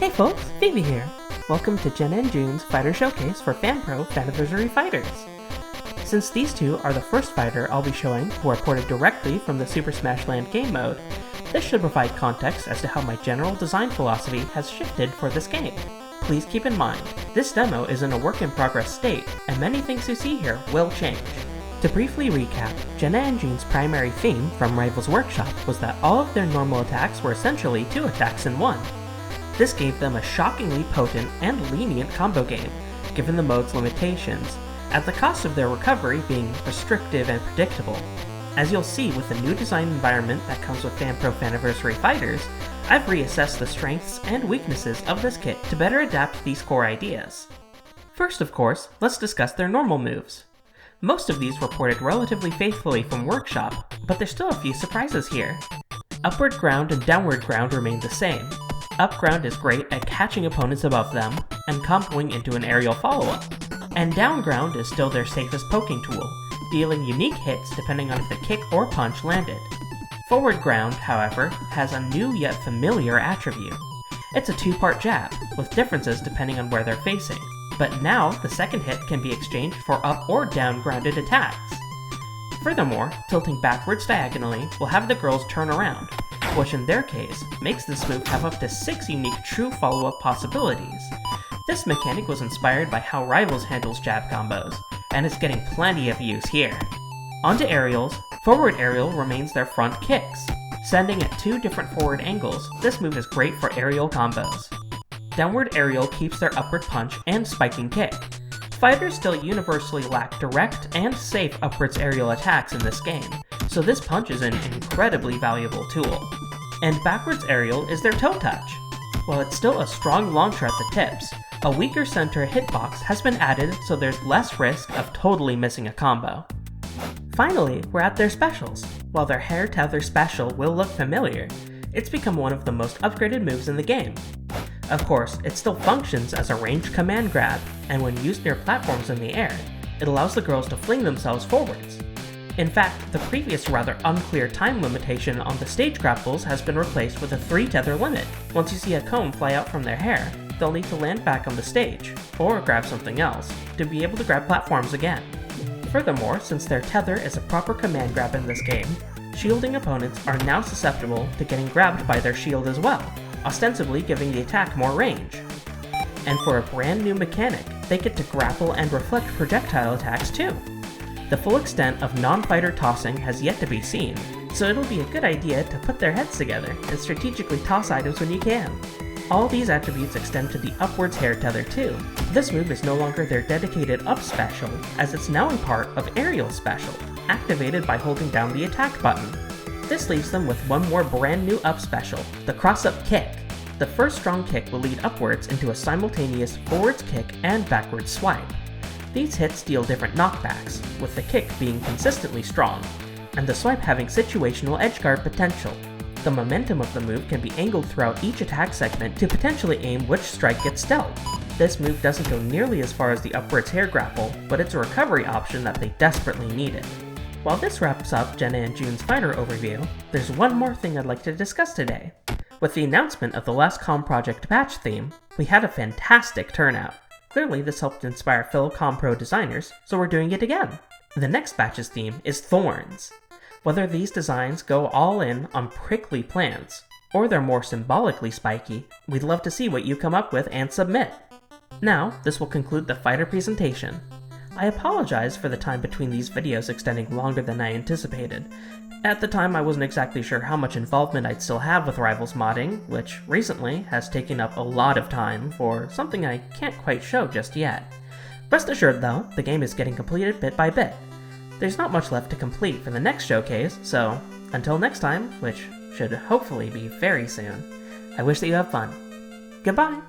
Hey folks, Phoebe here. Welcome to Jenna June's Fighter Showcase for FanPro Fanniversary Fighters. Since these two are the first fighter I'll be showing who are ported directly from the Super Smash Land game mode, this should provide context as to how my general design philosophy has shifted for this game. Please keep in mind, this demo is in a work-in-progress state, and many things you see here will change. To briefly recap, Jenna and June's primary theme from Rival's Workshop was that all of their normal attacks were essentially 2 attacks in one. This gave them a shockingly potent and lenient combo game, given the mode's limitations, at the cost of their recovery being restrictive and predictable. As you'll see with the new design environment that comes with FanPro Fanniversary Fighters, I've reassessed the strengths and weaknesses of this kit to better adapt these core ideas. First, of course, let's discuss their normal moves. Most of these were ported relatively faithfully from Workshop, but there's still a few surprises here. Upward ground and downward ground remain the same. Up ground is great at catching opponents above them and comboing into an aerial follow-up, and down ground is still their safest poking tool, dealing unique hits depending on if the kick or punch landed. Forward ground, however, has a new yet familiar attribute. It's a 2-part jab, with differences depending on where they're facing, but now the second hit can be exchanged for up or down grounded attacks. Furthermore, tilting backwards diagonally will have the girls turn around, which in their case makes this move have up to 6 unique true follow-up possibilities. This mechanic was inspired by how Rivals handles jab combos, and is getting plenty of use here. Onto aerials, forward aerial remains their front kicks. Standing at 2 different forward angles, this move is great for aerial combos. Downward aerial keeps their upward punch and spiking kick. Fighters still universally lack direct and safe upwards aerial attacks in this game, so this punch is an incredibly valuable tool. And backwards aerial is their toe touch. While it's still a strong launcher at the tips, a weaker center hitbox has been added so there's less risk of totally missing a combo. Finally, we're at their specials. While their hair tether special will look familiar, it's become one of the most upgraded moves in the game. Of course, it still functions as a ranged command grab, and when used near platforms in the air, it allows the girls to fling themselves forwards. In fact, the previous rather unclear time limitation on the stage grapples has been replaced with a 3 tether limit. Once you see a comb fly out from their hair, they'll need to land back on the stage, or grab something else, to be able to grab platforms again. Furthermore, since their tether is a proper command grab in this game, shielding opponents are now susceptible to getting grabbed by their shield as well, ostensibly giving the attack more range. And for a brand new mechanic, they get to grapple and reflect projectile attacks too. The full extent of non-fighter tossing has yet to be seen, so it'll be a good idea to put their heads together and strategically toss items when you can. All these attributes extend to the upwards hair tether too. This move is no longer their dedicated up special, as it's now a part of aerial special, activated by holding down the attack button. This leaves them with one more brand new up special, the cross-up kick. The first strong kick will lead upwards into a simultaneous forwards kick and backwards swipe. These hits deal different knockbacks, with the kick being consistently strong, and the swipe having situational edgeguard potential. The momentum of the move can be angled throughout each attack segment to potentially aim which strike gets dealt. This move doesn't go nearly as far as the upwards hair grapple, but it's a recovery option that they desperately needed. While this wraps up Jenna and June's fighter overview, there's one more thing I'd like to discuss today. With the announcement of the last ComProject patch theme, we had a fantastic turnout. Clearly this helped inspire fellow ComPro designers, so we're doing it again. The next batch's theme is Thorns. Whether these designs go all in on prickly plants, or they're more symbolically spiky, we'd love to see what you come up with and submit. Now, this will conclude the fighter presentation. I apologize for the time between these videos extending longer than I anticipated. At the time, I wasn't exactly sure how much involvement I'd still have with Rivals modding, which recently has taken up a lot of time for something I can't quite show just yet. Rest assured though, the game is getting completed bit by bit. There's not much left to complete for the next showcase, so until next time, which should hopefully be very soon, I wish that you have fun. Goodbye!